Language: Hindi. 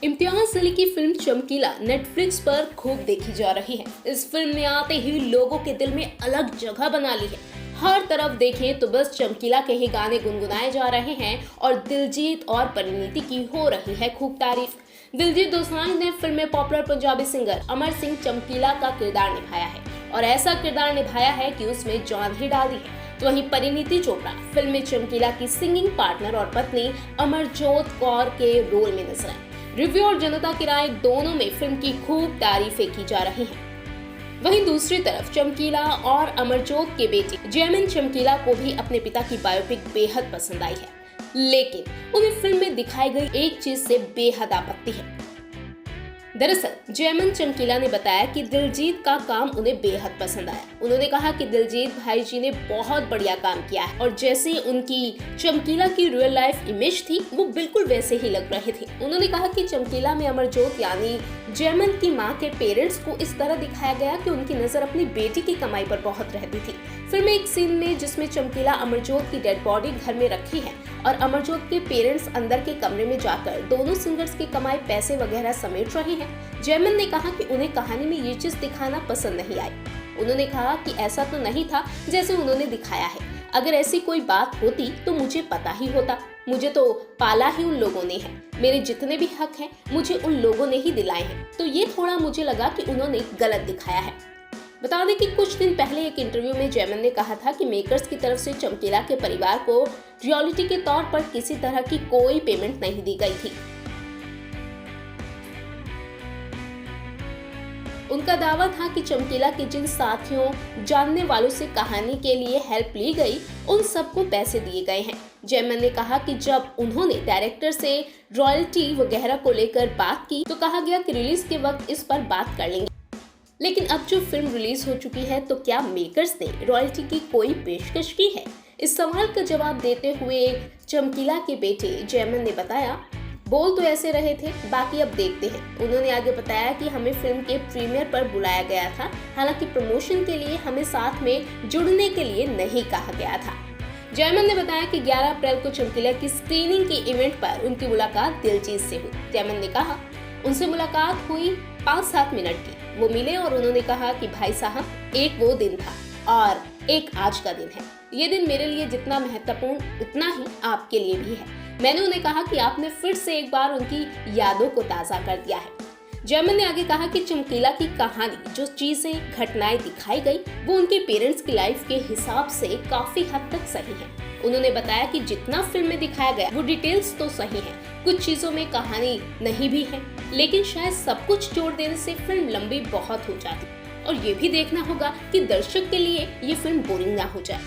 इम्तियाज अली की फिल्म चमकीला नेटफ्लिक्स पर खूब देखी जा रही है। इस फिल्म ने आते ही लोगों के दिल में अलग जगह बना ली है। हर तरफ देखें तो बस चमकीला के ही गाने गुनगुनाए जा रहे हैं और दिलजीत और परिणीति की हो रही है खूब तारीफ। दिलजीत दोसांझ ने फिल्म में पॉपुलर पंजाबी सिंगर अमर सिंह चमकीला का किरदार निभाया है और ऐसा किरदार निभाया है कि उसमें जान ही डाल दी है। तो वहीं परिणीति चोपड़ा फिल्म में चमकीला की सिंगिंग पार्टनर और पत्नी अमरजोत कौर के रोल में नजर आई। रिव्यू और जनता की राय दोनों में फिल्म की खूब तारीफें की जा रही हैं। वहीं दूसरी तरफ चमकीला और अमरजोत के बेटे जैमिन चमकीला को भी अपने पिता की बायोपिक बेहद पसंद आई है, लेकिन उन्हें फिल्म में दिखाई गई एक चीज से बेहद आपत्ति है। दरअसल जैमिन चमकीला ने बताया कि दिलजीत का काम उन्हें बेहद पसंद आया। उन्होंने कहा कि दिलजीत भाई जी ने बहुत बढ़िया काम किया है और जैसे उनकी चमकीला की रियल लाइफ इमेज थी वो बिल्कुल वैसे ही लग रहे थे। उन्होंने कहा कि चमकीला में अमरजोत यानी जैमिन की मां के पेरेंट्स को इस तरह दिखाया गया कि उनकी नजर अपनी बेटी की कमाई पर बहुत रहती थी। फिल्म में एक सीन में जिसमें चमकीला अमरजोत की डेड बॉडी घर में रखी है और अमरजोत के पेरेंट्स अंदर के कमरे में जाकर दोनों सिंगर्स की कमाई पैसे वगैरह समेट रहे हैं। जैमिन ने कहा कि उन्हें कहानी में ये चीज दिखाना पसंद नहीं आई। उन्होंने कहा कि ऐसा तो नहीं था जैसे उन्होंने दिखाया है। अगर ऐसी कोई बात होती तो मुझे पता ही होता। मुझे तो पाला ही उन लोगों ने है। मेरे जितने भी हक हैं मुझे उन लोगों ने ही दिलाए हैं। तो ये थोड़ा मुझे लगा कि उन्होंने गलत दिखाया है। बता दें कि कुछ दिन पहले एक इंटरव्यू में जैमिन ने कहा था कि मेकर्स की तरफ से चमकीला के परिवार को रॉयल्टी के तौर पर किसी तरह की कोई पेमेंट नहीं दी गई थी। उनका दावा था कि चमकीला के जिन साथियों जानने वालों से कहानी के लिए हेल्प ली गई उन सबको पैसे दिए गए हैं। जैमिन ने कहा कि जब उन्होंने डायरेक्टर से रॉयल्टी वगैरह को लेकर बात की तो कहा गया कि रिलीज के वक्त इस पर बात कर लेंगे। लेकिन अब जो फिल्म रिलीज हो चुकी है तो क्या मेकर्स ने रॉयल्टी की कोई पेशकश की है? इस सवाल का जवाब देते हुए चमकीला के बेटे जैमिन ने बताया, बोल तो ऐसे रहे थे, बाकी अब देखते हैं। उन्होंने आगे बताया कि हमें फिल्म के प्रीमियर पर बुलाया गया था, हालांकि प्रमोशन के लिए हमें साथ में जुड़ने के लिए नहीं कहा गया था। जैमिन ने बताया कि 11 अप्रैल को चमकीला की स्क्रीनिंग के इवेंट पर उनकी मुलाकात दिलजीत से हुई। जैमिन ने कहा उनसे मुलाकात हुई 5-7 मिनट की। वो मिले और उन्होंने कहा कि भाई साहब, एक वो दिन था और एक आज का दिन है। ये दिन मेरे लिए जितना महत्वपूर्ण उतना ही आपके लिए भी है। मैंने उन्हें कहा कि आपने फिर से एक बार उनकी यादों को ताज़ा कर दिया है। जैमिन ने आगे कहा कि चमकीला की कहानी, जो चीजें घटनाएं दिखाई गई वो उनके पेरेंट्स की लाइफ के हिसाब से काफी हद तक सही है। उन्होंने बताया कि जितना फिल्म में दिखाया गया वो डिटेल्स तो सही है, कुछ चीजों में कहानी नहीं भी है, लेकिन शायद सब कुछ जोड़ देने से फिल्म लंबी बहुत हो जाती और ये भी देखना होगा कि दर्शक के लिए ये फिल्म बोरिंग ना हो जाए।